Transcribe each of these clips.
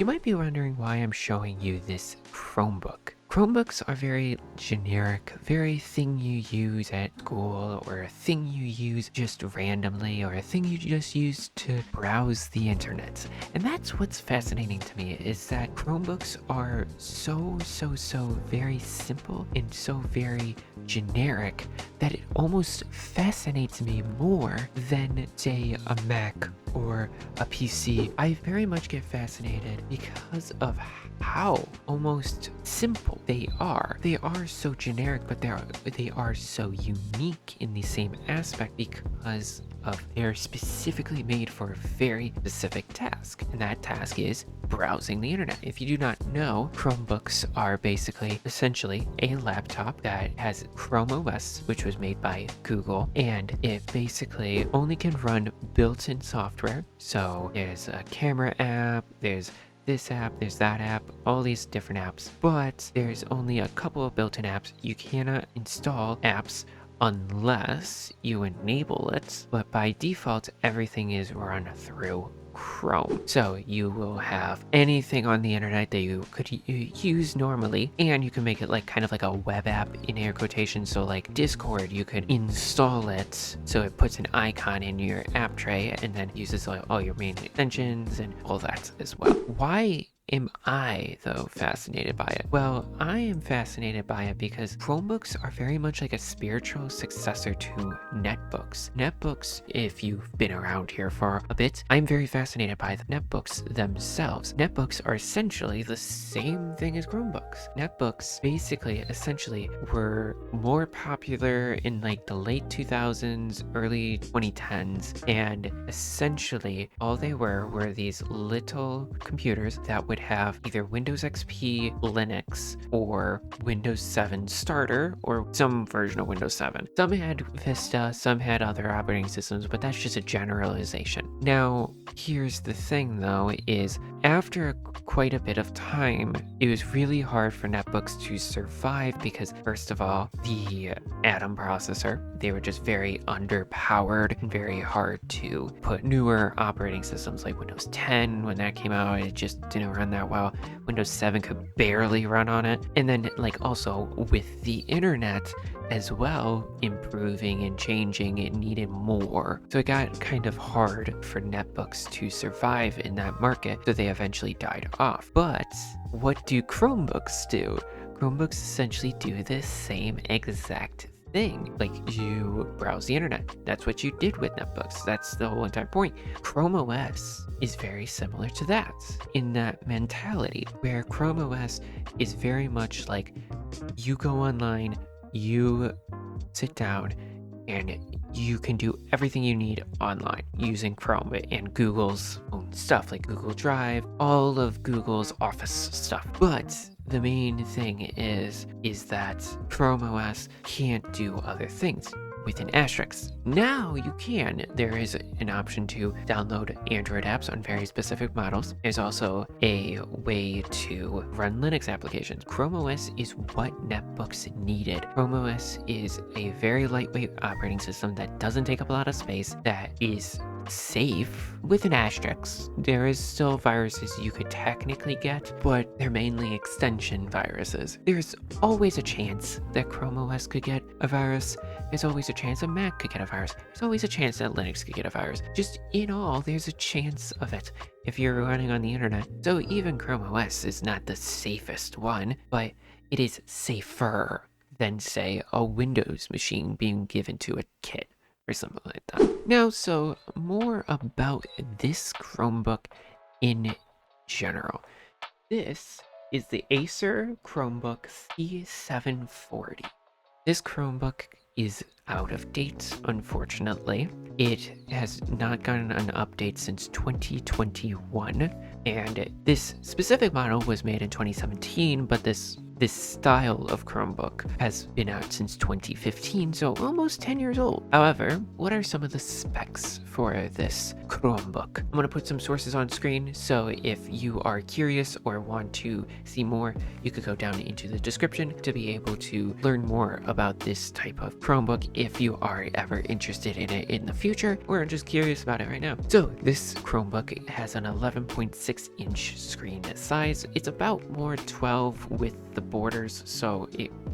You might be wondering why I'm showing you this Chromebook. Chromebooks are very generic, very thing you use at school, or a thing you use just randomly, or a thing you just use to browse the internet. And that's what's fascinating to me, is that Chromebooks are so very simple and so very generic that it almost fascinates me more than, say, a Mac or a PC. I very much get fascinated because of how almost simple they are. They are so generic, but they are so unique in the same aspect because of they're specifically made for a very specific task, and that task is browsing the internet. If you do not know, Chromebooks are basically essentially a laptop that has Chrome OS, which was made by Google, and it basically only can run built-in software. So there's a camera app, there's this app, there's that app, all these different apps, but there's only a couple of built-in apps. You cannot install apps unless you enable it, but by default everything is run through Chrome. So you will have anything on the internet that you could use normally, and you can make it like kind of like a web app in air quotations. So like Discord, you could install it so it puts an icon in your app tray and then uses like all your main extensions and all that as well. Why am I, though, fascinated by it? Well, I am fascinated by it because Chromebooks are very much like a spiritual successor to netbooks. Netbooks, if you've been around here for a bit, I'm very fascinated by the netbooks themselves. Netbooks are essentially the same thing as Chromebooks. Netbooks basically essentially were more popular in like the late 2000s, early 2010s, and essentially all they were these little computers that would have either Windows XP, Linux, or Windows 7 Starter, or some version of Windows 7. Some had Vista, some had other operating systems, but that's just a generalization. Now, here's the thing though, is after quite a bit of time, it was really hard for netbooks to survive because, first of all, the Atom processor, they were just very underpowered and very hard to put. Newer operating systems like Windows 10, when that came out, it just didn't run that well. Windows 7 could barely run on it. And then like also with the internet as well improving and changing, it needed more. So it got kind of hard for netbooks to survive in that market, so they eventually died off. But what do Chromebooks do? Chromebooks essentially do the same exact thing. Like, you browse the internet. That's what you did with netbooks. That's the whole entire point. Chrome OS is very similar to that in that mentality, where Chrome OS is very much like you go online, you sit down, and you can do everything you need online using Chrome and Google's own stuff like Google Drive, all of Google's Office stuff. But the main thing is that Chrome OS can't do other things with an asterisk. Now you can. There is an option to download Android apps on very specific models. There's also a way to run Linux applications. Chrome OS is what netbooks needed. Chrome OS is a very lightweight operating system that doesn't take up a lot of space, that is safe with an asterisk. There is still viruses you could technically get, but they're mainly extension viruses. There's always a chance that Chrome OS could get a virus. There's always a chance a Mac could get a virus. There's always a chance that Linux could get a virus. Just in all, there's a chance of it if you're running on the internet. So even Chrome OS is not the safest one, but it is safer than, say, a Windows machine being given to a kid or something like that. Now, so more about this Chromebook in general. This is the Acer Chromebook C740. This Chromebook is out of date, unfortunately. It has not gotten an update since 2021, and this specific model was made in 2017, but this this style of Chromebook has been out since 2015, so almost 10 years old. However, what are some of the specs for this Chromebook? I'm going to put some sources on screen, so if you are curious or want to see more, you could go down into the description to be able to learn more about this type of Chromebook if you are ever interested in it in the future or just curious about it right now. So this Chromebook has an 11.6-inch screen size. It's about more 12 with the borders, so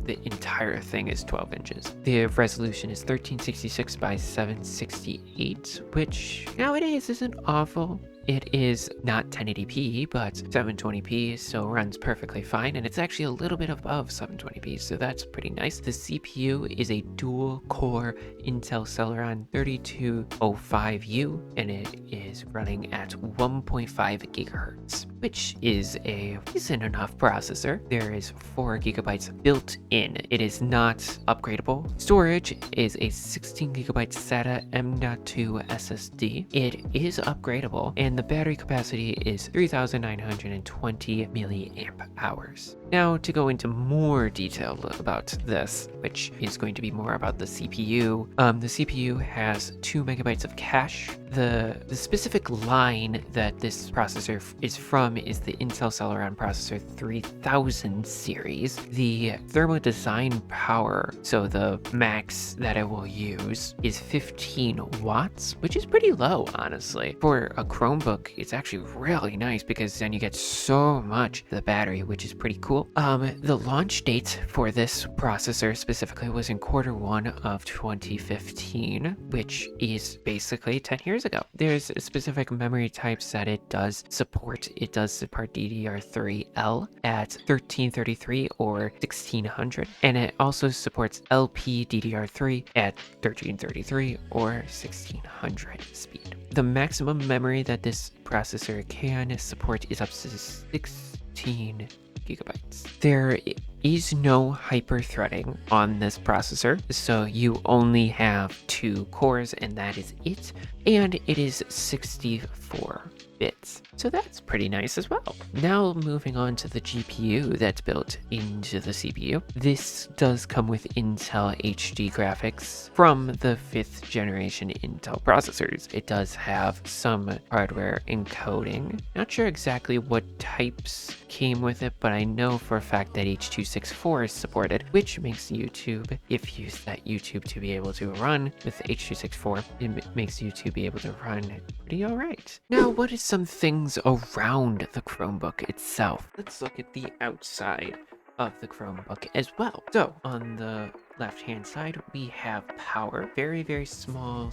the entire thing is 12 inches. The resolution is 1366 by 768, which nowadays isn't awful. It is not 1080p, but 720p, so runs perfectly fine, and it's actually a little bit above 720p, so that's pretty nice. The CPU is a dual-core Intel Celeron 3205U, and it is running at 1.5 gigahertz, which is a decent enough processor. There is 4 gigabytes built in. It is not upgradable. Storage is a 16 gigabyte SATA M.2 SSD. It is upgradable, and the battery capacity is 3,920 milliamp hours. Now, to go into more detail about this, which is going to be more about the CPU. The CPU has 2 megabytes of cache. The specific line that this processor is from is the Intel Celeron processor 3000 series. The thermal design power, so the max that it will use, is 15 watts, which is pretty low, honestly. For a Chromebook, it's actually really nice because then you get so much of the battery, which is pretty cool. The launch date for this processor specifically was in Q1 of 2015, which is basically 10 years ago. There's specific memory types that it does support. It does support DDR3L at 1333 or 1600, and it also supports LPDDR3 at 1333 or 1600 speed. The maximum memory that this processor can support is up to 16 gigabytes. There is no hyper-threading on this processor, so you only have 2 cores and that is it, and it is 64 bits. So that's pretty nice as well. Now moving on to the GPU that's built into the CPU. This does come with Intel HD graphics from the 5th generation Intel processors. It does have some hardware encoding. Not sure exactly what types came with it, but I know for a fact that H.264 is supported, which makes YouTube, if you use that YouTube to be able to run with H.264, it makes YouTube be able to run pretty alright. Now, what is some things around the Chromebook itself? Let's look at the outside of the Chromebook as well. So on the left hand side we have power. Very small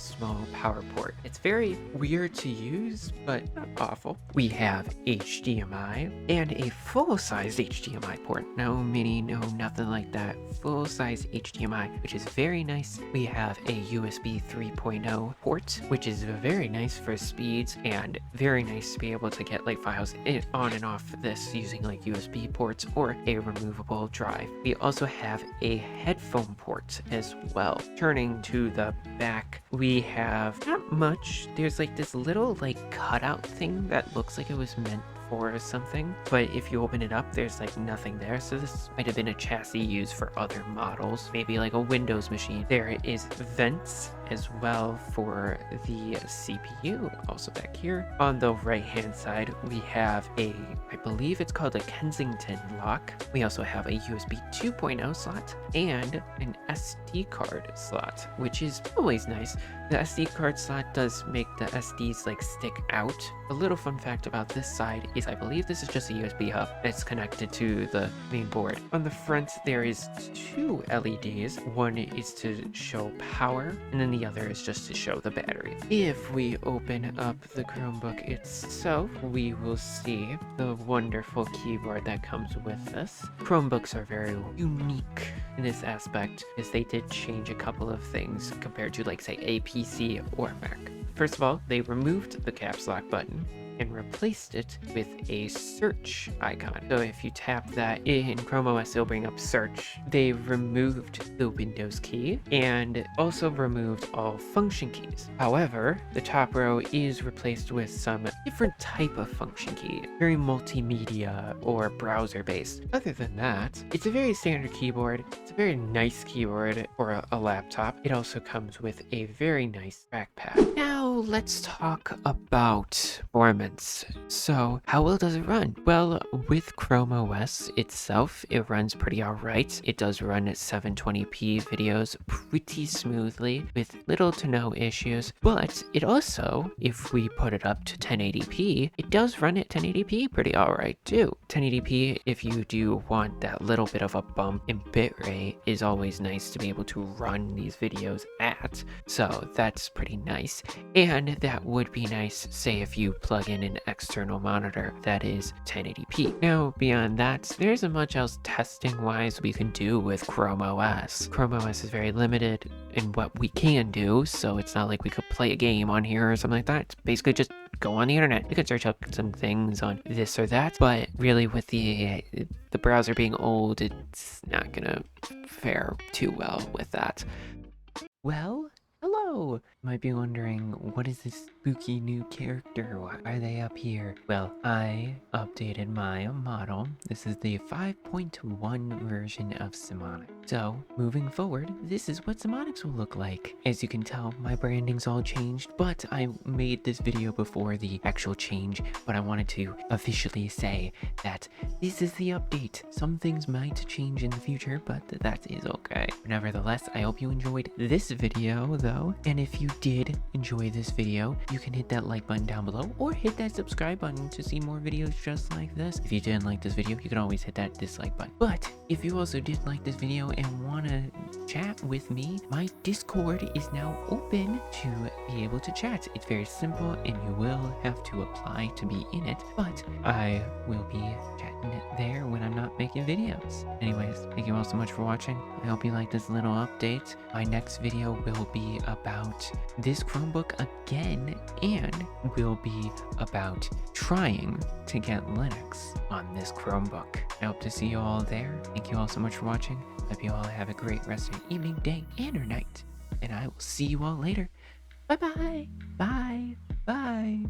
power port. It's very weird to use, but not awful. We have HDMI and a full-size HDMI port. No mini, no nothing like that. Full-size HDMI, which is very nice. We have a USB 3.0 port, which is very nice for speeds and very nice to be able to get like files on and off this using like USB ports or a removable drive. We also have a headphone port as well. Turning to the back, we have not much. There's like this little like cutout thing that looks like it was meant for something, but if you open it up, there's like nothing there. So this might have been a chassis used for other models, maybe like a Windows machine. There is vents as well for the CPU. Also back here on the right hand side, we have a, I believe it's called a Kensington lock. We also have a USB 2.0 slot and an SD card slot, which is always nice. The SD card slot does make the SDs like stick out. A little fun fact about this side is I believe this is just a USB hub that's connected to the main board. On the front, there is 2 LEDs. One is to show power, and then the other is just to show the battery. If we open up the Chromebook itself, we will see the wonderful keyboard that comes with this. Chromebooks are very unique in this aspect, as they did change a couple of things compared to like say a PC or Mac. First of all, they removed the caps lock button. and replaced it with a search icon. So if you tap that in Chrome OS, it'll bring up search. They've removed the Windows key and also removed all function keys. However, the top row is replaced with some different type of function key, very multimedia or browser based. Other than that, it's a very standard keyboard. It's a very nice keyboard for a laptop. It also comes with a very nice trackpad. Now let's talk about performance. So how well does it run? Well, with Chrome OS itself, it runs pretty alright. It does run at 720p videos pretty smoothly with little to no issues, but it also, if we put it up to 1080p, it does run at 1080p pretty alright too. 1080p, if you do want that little bit of a bump in bitrate, is always nice to be able to run these videos at, so that's pretty nice. And that would be nice, say if you plug in an external monitor that is 1080p. Now, beyond that, there isn't much else testing-wise we can do with Chrome OS. Chrome OS is very limited in what we can do, so it's not like we could play a game on here or something like that. It's basically just go on the internet. You can search up some things on this or that, but really with the browser being old, it's not gonna fare too well with that. Well, hello! You might be wondering, what is this spooky new character? Why are they up here? Well, I updated my model. This is the 5.1 version of Simonics. So, moving forward, this is what Simonics will look like. As you can tell, my branding's all changed, but I made this video before the actual change, but I wanted to officially say that this is the update. Some things might change in the future, but that is okay. Nevertheless, I hope you enjoyed this video, though, and if you did enjoy this video, you can hit that like button down below or hit that subscribe button to see more videos just like this. If you didn't like this video, you can always hit that dislike button. But if you also did like this video and want to chat with me, my Discord is now open to be able to chat. It's very simple and you will have to apply to be in it, but I will be chatting there when I'm not making videos. Anyways, thank you all so much for watching. I hope you liked this little update. My next video will be about this Chromebook again, and will be about trying to get Linux on this Chromebook. I hope to see you all there. Thank you all so much for watching. Hope you all have a great rest of your evening, day, and or night. And I will see you all later. Bye-bye. Bye. Bye.